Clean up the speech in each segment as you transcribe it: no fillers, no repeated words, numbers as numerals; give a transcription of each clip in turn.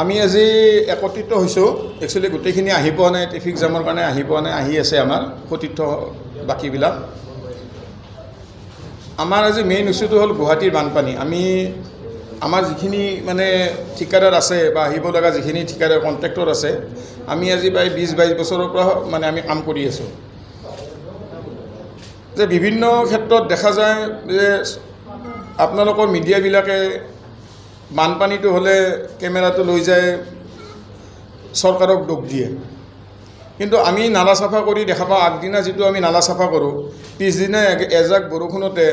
আমি আজি একত্ৰিত হৈছোঁ একচুৱেলি গোটেইখিনি আহি পোৱা নাই ট্ৰেফিক জামৰ কাৰণে আহি পোৱা নাই আহি আছে আমাৰ সতীৰ্থ বাকীবিলাক আমাৰ আজি মেইন ইস্যুটো হ'ল গুৱাহাটীৰ বানপানী আমি আমাৰ যিখিনি মানে ঠিকাদাৰ আছে বা আহিব লগা যিখিনি ঠিকাদাৰ কণ্ট্ৰেক্টৰ আছে আমি আজি প্ৰায় 20-22 বছৰৰ পৰা মানে আমি কাম কৰি আছোঁ যে বিভিন্ন ক্ষেত্ৰত দেখা যায় যে আপোনালোকৰ মিডিয়াবিলাকে বানপানীটো হ'লে কেমেৰাটো লৈ যায় চৰকাৰক দোষ দিয়ে কিন্তু আমি নালা চাফা কৰি দেখা পাওঁ আগদিনা যিটো আমি নালা চাফা কৰোঁ পিছদিনা এজাক বৰষুণতে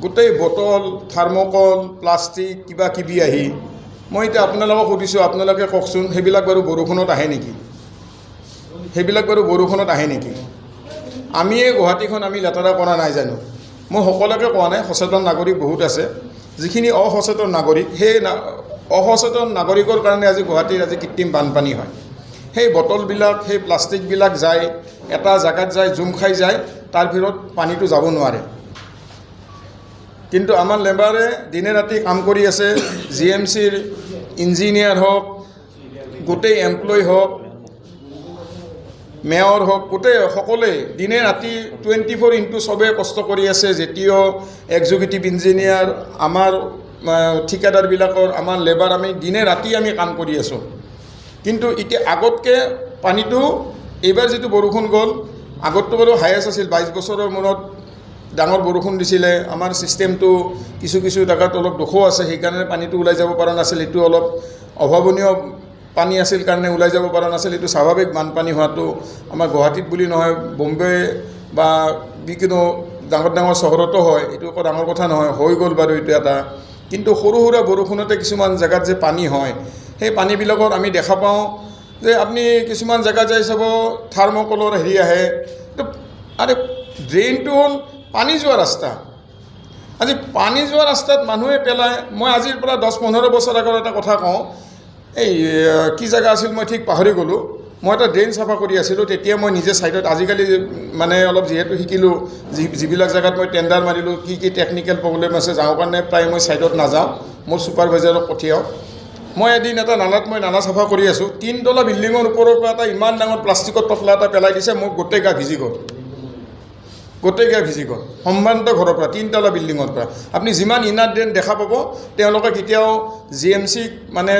গোটেই বটল থাৰ্মকল প্লাষ্টিক কিবা কিবি আহি মই এতিয়া আপোনালোকক সুধিছোঁ আপোনালোকে কওকচোন সেইবিলাক বাৰু বৰষুণত আহে নেকি আমি এই গুৱাহাটীখন আমি লেতেৰা কৰা নাই জানো মই সকলোকে কোৱা নাই সচেতন নাগৰিক বহুত আছে যিখিনি অসচেতন নাগৰিক সেই অসচেতন নাগৰিকৰ কাৰণে আজি গুৱাহাটীৰ আজি কৃত্ৰিম বানপানী হয় সেই বটলবিলাক সেই প্লাষ্টিকবিলাক যায় এটা জাগাত যায় জুম খাই যায় তাৰ ভিতৰত পানীটো যাব নোৱাৰে কিন্তু আমাৰ লেবাৰে দিনে ৰাতি কাম কৰি আছে জিএমচিৰ ইঞ্জিনিয়াৰ হওক গোটেই এমপ্লয় হওক মেয়ৰ হওক গোটেই সকলোৱে দিনে ৰাতি 24x চবে কষ্ট কৰি আছে যেতিয়াও এক্সিকিউটিভ ইঞ্জিনিয়াৰ আমাৰ ঠিকাদাৰবিলাকৰ আমাৰ লেবাৰ আমি দিনে ৰাতি আমি কাম কৰি আছোঁ কিন্তু এতিয়া আগতকৈ পানীটো এইবাৰ যিটো বৰষুণ গ'ল আগতটো বাৰু হায়েষ্ট আছিল 22 বছৰৰ মূৰত ডাঙৰ বৰষুণ দিছিলে আমাৰ ছিষ্টেমটো কিছু জেগাত অলপ দোষো আছে সেইকাৰণে পানীটো ওলাই যাব পৰা নাছিল এইটো অলপ অভাৱনীয় পানী আছিল কাৰণে ওলাই যাব পৰা নাছিল এইটো স্বাভাৱিক বানপানী হোৱাটো আমাৰ গুৱাহাটীত বুলি নহয় বম্বে বা যিকোনো ডাঙৰ চহৰতো হয় এইটো একো ডাঙৰ কথা নহয় হৈ গ'ল বাৰু এইটো এটা কিন্তু সৰু সুৰা বৰষুণতে কিছুমান জেগাত যে পানী হয় সেই পানীবিলাকত আমি দেখা পাওঁ যে আপুনি কিছুমান জেগাত যাই চাব থাৰ্মকলৰ হেৰি আহে আৰে ড্ৰেইনটো হ'ল পানী যোৱা ৰাস্তা আজি পানী যোৱা ৰাস্তাত মানুহে পেলায় মই আজিৰ পৰা 10-15 বছৰ আগৰ এটা কথা কওঁ এই কি জেগা আছিল মই ঠিক পাহৰি গ'লোঁ মই এটা ড্ৰেইন চাফা কৰি আছিলোঁ তেতিয়া মই নিজে ছাইডত আজিকালি মানে অলপ যিহেতু শিকিলোঁ যিবিলাক জেগাত মই টেণ্ডাৰ মাৰিলোঁ কি টেকনিকেল প্ৰব্লেম আছে যাওঁ কাৰণে প্ৰায় মই ছাইডত নাযাওঁ মোৰ ছুপাৰভাইজাৰক পঠিয়াওঁ মই এদিন এটা নালাত মই নালা চাফা কৰি আছোঁ 3 তলা বিল্ডিঙৰ ওপৰৰ পৰা এটা ইমান ডাঙৰ প্লাষ্টিকৰ টপলা এটা পেলাই দিছে মোক গোটেই গা ভিজি গ'ল সম্ভ্ৰান্ত ঘৰৰ পৰা 3 তলা বিল্ডিঙৰ পৰা আপুনি যিমান ইনাৰ ড্ৰেইন দেখা পাব তেওঁলোকে কেতিয়াও জিএমচিক মানে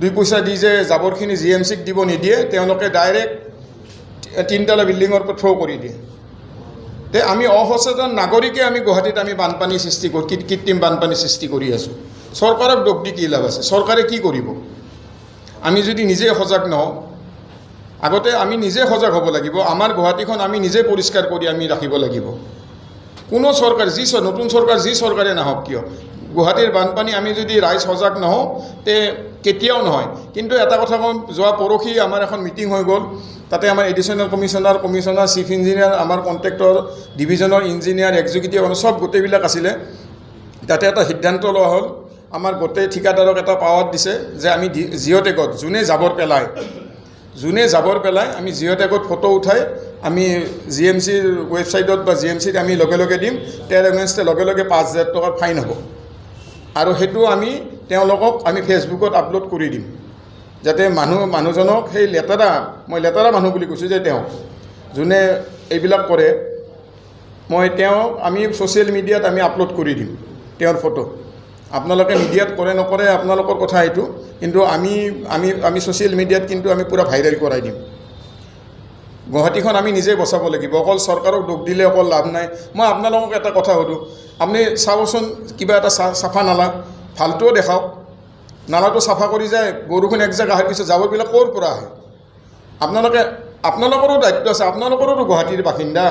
2 পইচা দি যে জাবৰখিনি জিএমচিক দিব নিদিয়ে তেওঁলোকে ডাইৰেক্ট 3 তলা বিল্ডিঙৰ পৰা থ্ৰ' কৰি দিয়ে তে আমি অসচেতন নাগৰিকে আমি গুৱাহাটীত আমি বানপানী সৃষ্টি কৰি কৃত্ৰিম বানপানী সৃষ্টি কৰি আছোঁ চৰকাৰক দোষ দি কি লাভ আছে চৰকাৰে কি কৰিব আমি যদি নিজে সজাগ নহওঁ আগতে আমি নিজে সজাগ হ'ব লাগিব আমাৰ গুৱাহাটীখন আমি নিজে পৰিষ্কাৰ কৰি আমি ৰাখিব লাগিব কোনো চৰকাৰ নতুন চৰকাৰ যি চৰকাৰে নাহক কিয় গুৱাহাটীৰ বানপানী আমি যদি ৰাইজ সজাগ নহওঁ তে কেতিয়াও নহয় কিন্তু এটা কথা কম যোৱা পৰহি আমাৰ এখন মিটিং হৈ গ'ল তাতে আমাৰ এডিশ্যনেল কমিশ্যনাৰ চিফ ইঞ্জিনিয়াৰ আমাৰ কণ্ট্ৰেক্টৰ ডিভিজনৰ ইঞ্জিনিয়াৰ এক্সিকিউটিভ চব গোটেইবিলাক আছিলে তাতে এটা সিদ্ধান্ত লোৱা হ'ল আমাৰ গোটেই ঠিকাদাৰক এটা পাৱাৰ দিছে যে আমি জিঅ'টেগত যোনে জাবৰ পেলায় আমি জিঅ'টেগত ফটো উঠাই আমি জিএমচিৰ ৱেবছাইটত বা জিএমচিত আমি লগে দিম তেওঁৰ এগেইনষ্টে লগে 5,000 টকাৰ ফাইন হ'ব আৰু সেইটো আমি তেওঁলোকক আমি ফেচবুকত আপলোড কৰি দিম যাতে মানুহজনক সেই মই লেতেৰা মানুহ বুলি কৈছোঁ যে তেওঁ যোনে এইবিলাক কৰে আমি ছ'চিয়েল মিডিয়াত আমি আপলোড কৰি দিম তেওঁৰ ফটো আপোনালোকে মিডিয়াত কৰে নকৰে আপোনালোকৰ কথা এইটো কিন্তু আমি ছ'চিয়েল মিডিয়াত কিন্তু আমি পূৰা ভাইৰেল কৰাই দিম গুৱাহাটীখন আমি নিজে বচাব লাগিব অকল চৰকাৰক দোষ দিলে অকল লাভ নাই মই আপোনালোকক এটা কথা সুধোঁ আপুনি চাবচোন কিবা এটা চাফা নালা ভালটোও দেখাওক নালাটো চাফা কৰি যায় বৰষুণ একজাক অহাৰ পিছত জাবৰবিলাক ক'ৰ পৰা আহে আপোনালোকৰো দায়িত্ব আছে আপোনালোকৰো গুৱাহাটীৰ বাসিন্দা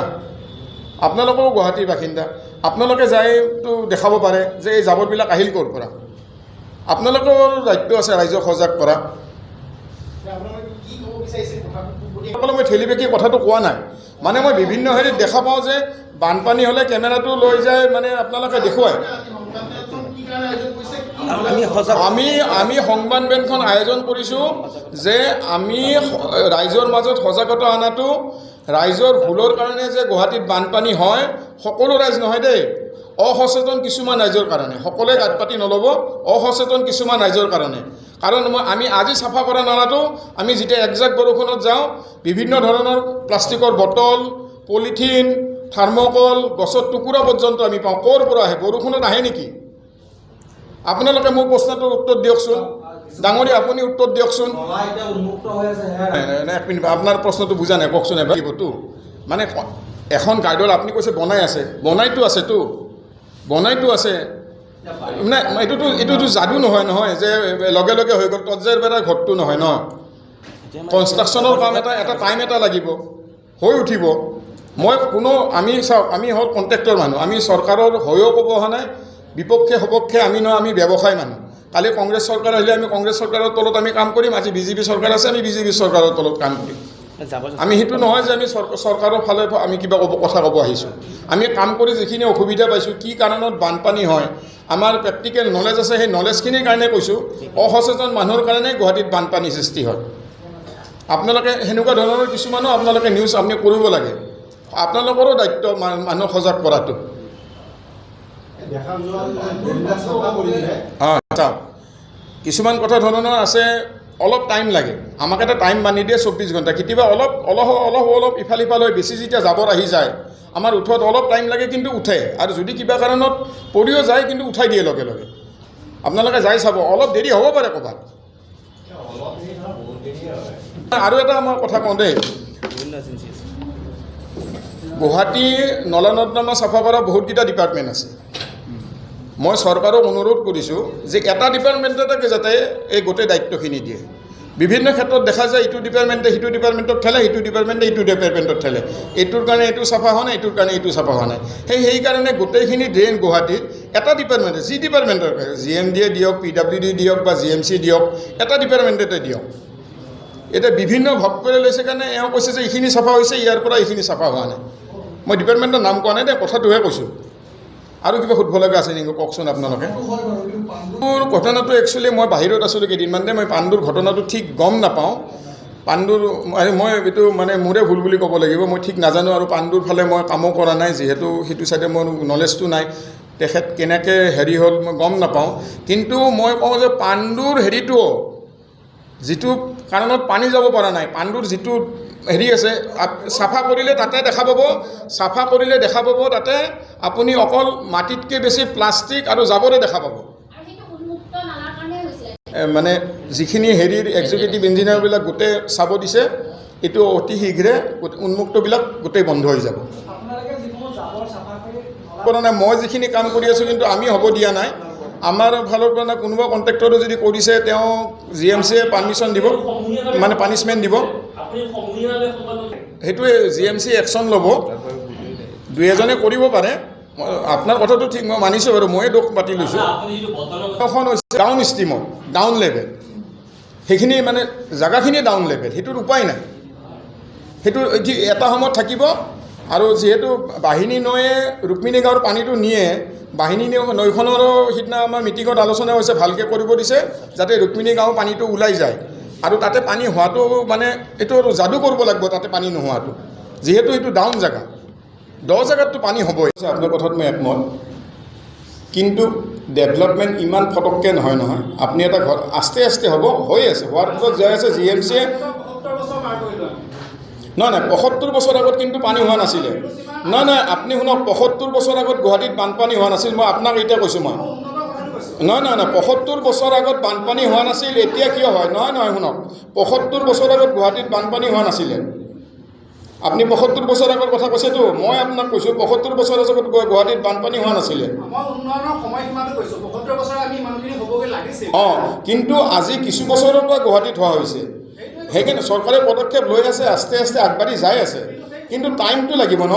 আপোনালোকে যাইতো দেখাব পাৰে যে এই জাবৰবিলাক আহিল ক'ৰ পৰা আপোনালোকৰ দায়িত্ব আছে ৰাইজক সজাগ কৰা মই ঠেলিবেকি কথাটো কোৱা নাই মানে মই বিভিন্ন হেৰিত দেখা পাওঁ যে বানপানী হ'লে কেমেৰাটো লৈ যায় মানে আপোনালোকে দেখুৱায় আমি সংবাদমেলখন আয়োজন কৰিছোঁ যে আমি ৰাইজৰ মাজত সজাগতা অনাটো ৰাইজৰ ভুলৰ কাৰণে যে গুৱাহাটীত বানপানী হয় সকলো ৰাইজ নহয় দেই অসচেতন কিছুমান ৰাইজৰ কাৰণে সকলোৱে গাত পাতি নল'ব অসচেতন কিছুমান ৰাইজৰ কাৰণে কাৰণ আমি আজি চাফা কৰা নালাটো আমি যেতিয়া একজাক বৰষুণত যাওঁ বিভিন্ন ধৰণৰ প্লাষ্টিকৰ বটল পলিথিন থাৰ্মকল গছৰ টুকুৰা পৰ্যন্ত আমি পাওঁ ক'ৰ পৰা আহে বৰষুণত আহে নেকি আপোনালোকে মোৰ প্ৰশ্নটোৰ উত্তৰ দিয়কচোন ডাঙৰীয়া আপুনি উত্তৰ দিয়কচোন এক মিনিট আপোনাৰ প্ৰশ্নটো বুজা নাই কওকচোন এবাৰ মানে এখন গাইডল আপুনি কৈছে বনাইতো আছে মানে এইটোতো যাদু নহয় যে লগে লগে হৈ গ'ল তজ্জেৰ বেৰা ঘৰটো নহয় ন কনষ্ট্ৰাকশ্যনৰ কাম এটা টাইম এটা লাগিব হৈ উঠিব মই আমি চাওক আমি হ'ল কণ্ট্ৰেক্টৰ মানুহ আমি চৰকাৰৰ হৈও ক'ব অহা নাই বিপক্ষে সপক্ষে আমি আমি ব্যৱসায় মানুহ কালি কংগ্ৰেছ চৰকাৰ আহিলে আমি কংগ্ৰেছ চৰকাৰৰ তলত আমি কাম কৰিম আজি বিজেপি চৰকাৰ আছে আমি বিজেপি চৰকাৰৰ তলত কাম কৰিম আমি সেইটো নহয় যে আমি চৰকাৰৰ ফালে আমি কিবা কথা ক'ব আহিছোঁ আমি কাম কৰি যিখিনি অসুবিধা পাইছোঁ কি কাৰণত বানপানী হয় আমাৰ প্ৰেক্টিকেল নলেজ আছে সেই নলেজখিনিৰ কাৰণে কৈছোঁ অসচেতন মানুহৰ কাৰণে গুৱাহাটীত বানপানী সৃষ্টি হয় আপোনালোকে সেনেকুৱা ধৰণৰ কিছুমানো আপোনালোকে নিউজ আপুনি কৰিব লাগে আপোনালোকৰো দায়িত্ব মানুহক সজাগ কৰাটো কিছুমান কথা ধৰণৰ আছে অলপ টাইম লাগে আমাক এটা টাইম বান্ধি দিয়ে 24 ঘণ্টা কেতিয়াবা অলপ ইফাল সিফাল হৈ বেছি যেতিয়া জাবৰ আহি যায় আমাৰ উঠোৱাত অলপ টাইম লাগে কিন্তু উঠে আৰু যদি কিবা কাৰণত পৰিও যায় কিন্তু উঠাই দিয়ে লগে লগে আপোনালোকে যাই চাব অলপ দেৰি হ'ব পাৰে ক'ৰবাত আৰু এটা মই কথা কওঁ দেই গুৱাহাটী নলা নৰ্দমা চাফা কৰা বহুতকেইটা ডিপাৰ্টমেণ্ট আছে মই চৰকাৰক অনুৰোধ কৰিছোঁ যে এটা ডিপাৰ্টমেণ্টতে যাতে এই গোটেই দায়িত্বখিনি দিয়ে বিভিন্ন ক্ষেত্ৰত দেখা যায় ইটো ডিপাৰ্টমেণ্টে সিটো ডিপাৰ্টমেণ্টক ঠেলে সিটো ডিপাৰ্টমেণ্টে ইটো ডিপাৰ্টমেণ্টত ঠেলে এইটোৰ কাৰণে এইটো চাফা হোৱা নাই এইটোৰ কাৰণে এইটো চাফা হোৱা নাই সেইকাৰণে গোটেইখিনি ড্ৰেইন গুৱাহাটীত এটা ডিপাৰ্টমেণ্টে যি ডিপাৰ্টমেণ্টৰ GMDয়ে দিয়ক PWD দিয়ক বা GMC দিয়ক এটা ডিপাৰ্টমেণ্টতে দিয়ক এটা বিভিন্ন ভাগ কৰি লৈছে কাৰণে এওঁ কৈছে যে এইখিনি চাফা হৈছে ইয়াৰ পৰা এইখিনি চাফা হোৱা নাই মই ডিপাৰ্টমেণ্টৰ নাম কোৱা নাই দে কথাটোহে কৈছোঁ আৰু কিবা সুধিব লগা আছে নেকি কওকচোন আপোনালোকে পাণ্ডুৰ ঘটনাটো একচুৱেলি মই বাহিৰত আছিলোঁ কেইদিনমানতে মই পাণ্ডুৰ ঘটনাটো ঠিক গম নাপাওঁ পাণ্ডুৰ মই এইটো মানে মোৰে ভুল বুলি ক'ব লাগিব মই ঠিক নাজানো আৰু পাণ্ডুৰ ফালে মই কামো কৰা নাই যিহেতু সেইটো চাইডে মোৰ নলেজটো নাই তেখেত কেনেকৈ হেৰি হ'ল মই গম নাপাওঁ কিন্তু মই কওঁ যে পাণ্ডুৰ হেৰিটোও যিটো কাৰণত পানী যাব পৰা নাই পাণ্ডুৰ যিটো হেৰি আছে চাফা কৰিলে তাতে দেখা পাব তাতে আপুনি অকল মাটিতকৈ বেছি প্লাষ্টিক আৰু জাবৰে দেখা পাব মানে যিখিনি হেৰিৰ এক্সিকিউটিভ ইঞ্জিনিয়াৰবিলাক গোটেই চাব দিছে এইটো অতি শীঘ্ৰে উন্মুক্তবিলাক গোটেই বন্ধ হৈ যাব মই যিখিনি কাম কৰি আছোঁ কিন্তু আমি হ'ব দিয়া নাই আমাৰ ফালৰ পৰা কোনোবা কণ্ট্ৰেক্টৰে যদি কৰিছে তেওঁ GMCয়ে পাৰ্মিশ্যন দিব মানে পানিছমেণ্ট দিব সেইটোৱে GMC একশ্যন ল'ব দুই এজনে কৰিব পাৰে আপোনাৰ কথাটো ঠিক মই মানিছোঁ বাৰু ময়ে দোষ পাতি লৈছোঁ এখন হৈছে ডাউন ষ্ট্ৰীমত ডাউন লেভেল সেইখিনি মানে জেগাখিনি ডাউন লেভেল সেইটোৰ উপায় নাই সেইটো এটা সময়ত থাকিব আৰু যিহেতু বাহিনী নৈয়ে ৰুক্মিণী গাঁৱৰ পানীটো নিয়ে বাহিনী নৈখনৰো সিদিনা আমাৰ মিটিঙত আলোচনা হৈছে ভালকৈ কৰিব দিছে যাতে ৰুক্মিণী গাঁও পানীটো ওলাই যায় আৰু তাতে পানী হোৱাটো মানে এইটো যাদু কৰিব লাগিব তাতে পানী নোহোৱাটো যিহেতু এইটো ডাউন জেগা দ জেগাততো পানী হ'বই আপোনাৰ কথাত মই একমত কিন্তু ডেভেলপমেণ্ট ইমান ফটককৈ নহয় আপুনি এটা ঘৰ আস্তে আস্তে হ'ব হৈ আছে হোৱাৰ পিছত যাই আছে GMCয়ে নহয় 75 বছৰ আগত কিন্তু পানী হোৱা নাছিলে নহয় আপুনি শুনক 75 বছৰ আগত গুৱাহাটীত বানপানী হোৱা নাছিল মই আপোনাক এতিয়া কৈছোঁ মই নহয় 75 বছৰ আগত বানপানী হোৱা নাছিল এতিয়া কিয় হয় নহয় শুনক 75 বছৰ আগত গুৱাহাটীত বানপানী হোৱা নাছিলে আপুনি 75 বছৰ আগৰ কথা কৈছেতো মই আপোনাক কৈছোঁ 75 বছৰ আগত গুৱাহাটীত বানপানী হোৱা নাছিলে কিন্তু আজি কিছু বছৰৰ পৰা গুৱাহাটীত হোৱা হৈছে সেইকাৰণে চৰকাৰে পদক্ষেপ লৈ আছে আস্তে আস্তে আগবাঢ়ি যাই আছে কিন্তু টাইমটো লাগিব ন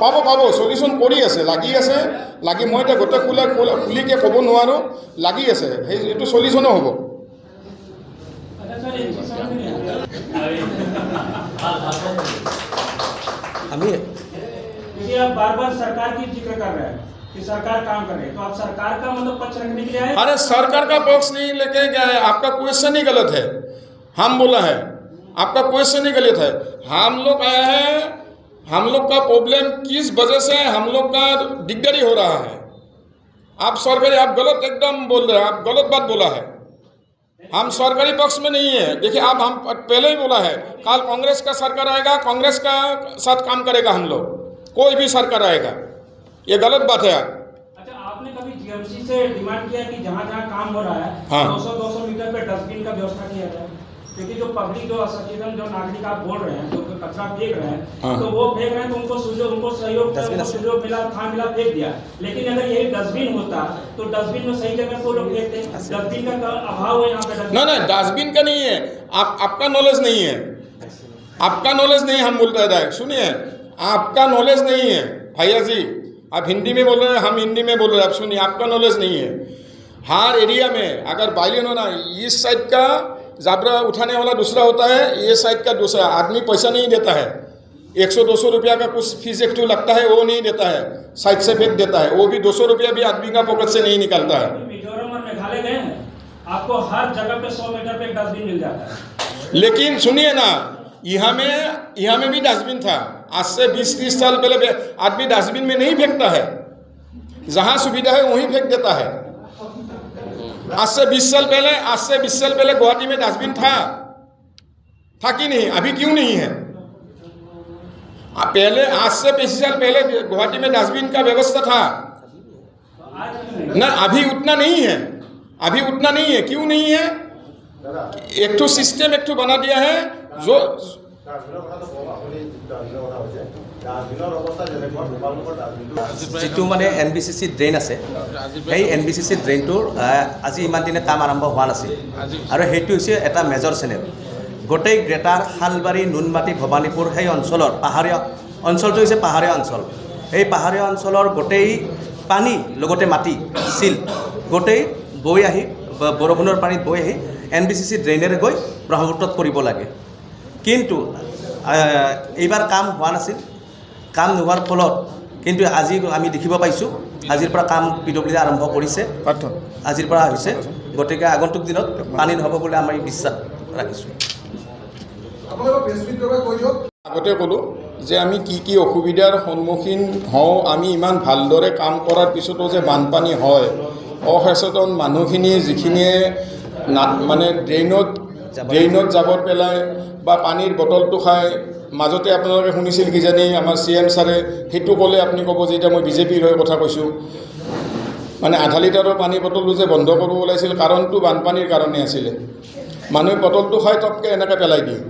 পাব সলিউশ্যন কৰি আছে লাগি মই এতিয়া গোটেই খুলিকৈ ক'ব নোৱাৰোঁ লাগি আছে সেই এইটো সলিউশ্যনো হ'ব बार सरकार की जिक्र कर रहे हैं कि सरकार काम करे तो आप सरकार का मतलब पक्ष रखने के लिए आए अरे सरकार का पक्ष नहीं लेके गया है आपका क्वेश्चन ही गलत है हम बोला है आपका क्वेश्चन ही गलत है हम लोग आया है हम लोग का प्रॉब्लम किस वजह से हम लोग का दिक्कत हो रहा है आप सरकारी, आप गलत एकदम बोल रहे हैं, आप गलत बात बोला है। हम सरकारी पक्ष में नहीं है। देखिए आप, हम पहले ही बोला है, कल कांग्रेस का सरकार आएगा, कांग्रेस का साथ काम करेगा हम लोग, कोई भी सरकार आएगा, ये गलत बात है। अच्छा, आपने कभी जीएमसी से डिमांड किया कि जहाँ जहाँ काम हो रहा है हाँ। 200-200 मीटर पे डस्टबिन का व्यवस्था किया जाए? क्योंकि जो पब्लिक, जो सचेतन, जो नागरिक आप बोल रहे हैं, जो कचरा फेंक रहे हैं, हाँ। तो वो फेंक रहे हैं तो उनको सहयोग मिला, खान मिला, फेंक दिया। लेकिन अगर यही डस्टबिन होता तो डस्टबिन में सही जगह को लोग फेंकते। डस्टबिन का अभाव है यहाँ पे। ना डस्टबिन का नहीं है, आपका नॉलेज नहीं है, आपका नॉलेज नहीं, हम बोलते हैं, सुनिए, आपका नॉलेज नहीं है भैया जी। आप हिंदी में बोल रहे हैं, हम हिंदी में बोल रहे हैं, आप सुनिए, आपका नॉलेज नहीं है। हर एरिया में अगर बाइलियन होना, इस साइड का जाबरा उठाने वाला दूसरा होता है, ये साइड का दूसरा। आदमी पैसा नहीं देता है, 100-200 रुपया का कुछ फीस एक्टिव लगता है, वो नहीं देता है, साइड से फेंक देता है। वो भी 200 रुपया भी आदमी का पॉकेट से नहीं निकलता है। मिजोरम और मेघालय गए हैं, आपको हर जगह पे 100 मीटर पे एक डस्टबिन मिल जाता है। लेकिन सुनिए ना, यहाँ में भी डस्टबिन था। आज से 20-30 साल पहले आदमी डस्टबिन में नहीं फेंकता है, जहाँ सुविधा है वहीं फेंक देता है। आज से 20 साल पहले गुवाहाटी में डस्टबिन था कि नहीं? अभी क्यों नहीं है? पहले, आज से 20 साल पहले गुवाहाटी में डस्टबिन का व्यवस्था था ना, अभी उतना नहीं है, क्यों नहीं है? एक तो सिस्टम एक तो बना दिया है जो जितु माने NBCC ड्रेन আছে, সেই NBCC ड्रेनটোৰ আজি ইমান দিনে কাম আৰম্ভ হোৱা নাছিল, আৰু সেইটো হৈছে এটা মেজৰ চেনেল। গোটেই গ্ৰেটাৰ শালবাৰী, নুনমাটি, ভৱানীপুৰ সেই অঞ্চলৰ পাহাৰীয়া অঞ্চলটো হৈছে পাহাৰীয়া অঞ্চল। এই পাহাৰীয়া অঞ্চলৰ গোটেই পানী লগতে মাটি শিল গোটেই বৈ আহি, বৰষুণৰ পানীত বৈ আহি NBCC ড্ৰেইনেৰে গৈ ব্ৰহ্মপুত্ৰত পৰিব লাগে। কিন্তু এইবাৰ কাম হোৱা নাছিল। কাম নোহোৱাৰ ফলত কিন্তু আজি আমি দেখিব পাইছোঁ, আজিৰ পৰা কাম PWD আৰম্ভ কৰিছে, আজিৰ পৰা হৈছে। গতিকে আগন্তুক দিনত পানী নহ'ব বুলি আমি বিশ্বাস ৰাখিছোঁ। আগতে ক'লোঁ যে আমি কি অসুবিধাৰ সন্মুখীন হওঁ। আমি ইমান ভালদৰে কাম কৰাৰ পিছতো যে বানপানী হয়, অসচেতন মানুহখিনিয়ে যিখিনিয়ে মানে ড্ৰেইনত জাবৰ পেলায় বা পানীৰ বটলটো খায়। মাজতে আপোনালোকে শুনিছিল কিজানি আমাৰ CM ছাৰে সেইটো ক'লে, আপুনি ক'ব যে এতিয়া মই BJPৰ হৈ কথা কৈছোঁ। মানে আধা লিটাৰৰ পানী বটলটো যে বন্ধ কৰিব ওলাইছিল, কাৰণটো বানপানীৰ কাৰণে আছিলে। মানুহে বটলটো খাই টপকৈ এনেকৈ পেলাই দিয়ে।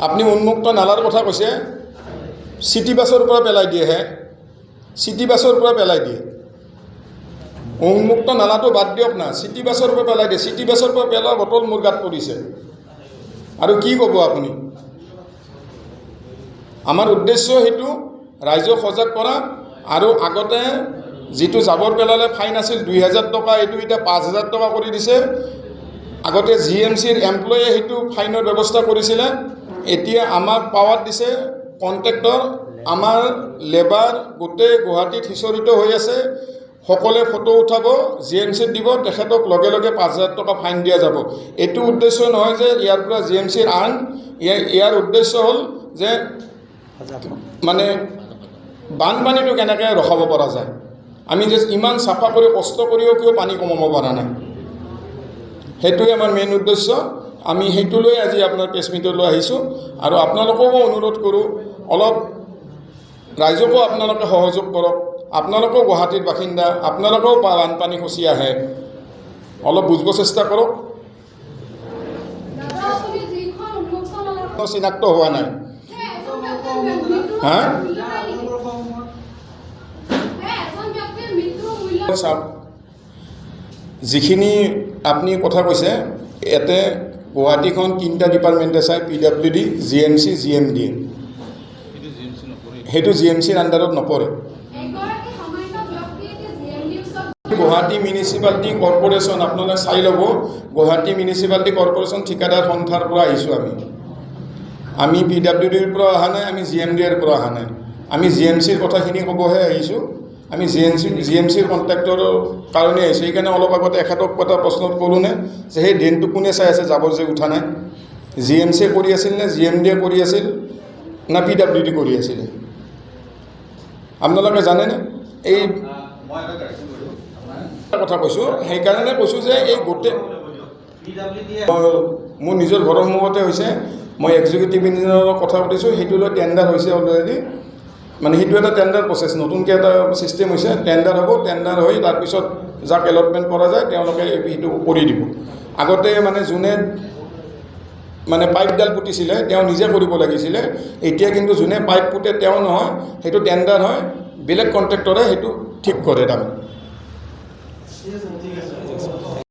আপুনি উন্মুক্ত নালাৰ কথা কৈছে, চিটি বাছৰ পৰা পেলাই দিয়েহে, উন্মুক্ত নালাটো বাদ দিয়ক না, চিটি বাছৰ পৰা পেলাই দিয়ে। চিটি বাছৰ পৰা পেলোৱা বটল মোৰ গাত পৰিছে, আৰু কি ক'ব আপুনি? আমাৰ উদ্দেশ্য সেইটো ৰাইজক সজাগ কৰা। আৰু আগতে যিটো জাবৰ পেলালে ফাইন আছিল 2000 টকা, এইটো এতিয়া 5000 টকা কৰি দিছে। আগতে GMCৰ এমপ্লয়ে সেইটো ফাইনৰ ব্যৱস্থা কৰিছিলে, এতিয়া আমাক পাৱাত দিছে কণ্ট্ৰেক্টৰ। আমাৰ লেবাৰ গোটেই গুৱাহাটীত সিঁচৰিত হৈ আছে। সকলে ফটো উঠাব, GMCত দিব, তেখেতক লগে লগে 5000 টকা ফাইন দিয়া যাব। এইটো উদ্দেশ্য নহয় যে ইয়াৰ পৰা GMCৰ ইয়াৰ উদ্দেশ্য হ'ল যে মানে বানপানীটো কেনেকৈ ৰখাব পৰা যায়। আমি যে ইমান চাফা কৰি কষ্ট কৰিও কিয় পানী কমাব পৰা নাই, সেইটোৱে আমাৰ মেইন উদ্দেশ্য। আমি সেইটো লৈ আজি আপোনাৰ প্ৰেছ মিটলৈ আহিছোঁ। আৰু আপোনালোককো অনুৰোধ কৰোঁ, অলপ ৰাইজকো আপোনালোকে সহযোগ কৰক। আপোনালোকেও গুৱাহাটীৰ বাসিন্দা, আপোনালোকেও বানপানী খচি আহে, অলপ বুজিব চেষ্টা কৰক। চিনাক্ত হোৱা নাই হা? চাওক, যিখিনি আপুনি কথা কৈছে, ইয়াতে গুৱাহাটীখন 3টা ডিপাৰ্টমেণ্টে চাই, PWD, GMC, GMD। সেইটো GMCৰ আণ্ডাৰত নপৰে। গুৱাহাটী মিউনিচিপালিটি কৰ্পৰেশ্যন আপোনালোকে চাই ল'ব। গুৱাহাটী মিউনিচিপালিটি কৰ্পৰেশ্যন ঠিকাদাৰ সন্থাৰ পৰা আহিছোঁ আমি PWDৰ পৰা অহা নাই, আমি GMDৰ পৰা অহা নাই। আমি GMCৰ কথাখিনি ক'বহে আহিছোঁ। আমি GMCৰ কণ্ট্ৰেক্টৰৰ কাৰণে আহিছোঁ। সেইকাৰণে অলপ আগতে এখেতক এটা প্ৰশ্নত ক'লোনে যে সেই ড্ৰেইনটো কোনে চাই আছে, জাবৰ যে উঠা নাই? GMCয়ে কৰি আছিল নে GMDয়ে কৰি আছিল না PWD কৰি আছিলে? আপোনালোকে জানেনে? এই কথা কৈছোঁ, সেইকাৰণে কৈছোঁ যে এই গোটেই মোৰ নিজৰ ঘৰৰ সন্মুখতে হৈছে, মই এক্সিকিউটিভ ইঞ্জিনিয়াৰৰ কথা পাতিছোঁ, সেইটো লৈ টেণ্ডাৰ হৈছে অলৰেডি, মানে সেইটো এটা টেণ্ডাৰ প্ৰচেছ, নতুনকৈ এটা ছিষ্টেম হৈছে, টেণ্ডাৰ হ'ব, টেণ্ডাৰ হৈ তাৰপিছত যাক এলটমেণ্ট কৰা যায় তেওঁলোকে সেইটো কৰি দিব। আগতে মানে যোনে মানে পাইপডাল পুতিছিলে তেওঁ নিজে কৰিব লাগিছিলে, এতিয়া কিন্তু যোনে পাইপ পুতে তেওঁ নহয়, সেইটো টেণ্ডাৰ হয়, বেলেগ কণ্ট্ৰেক্টৰে সেইটো ঠিক কৰে তাৰমানে।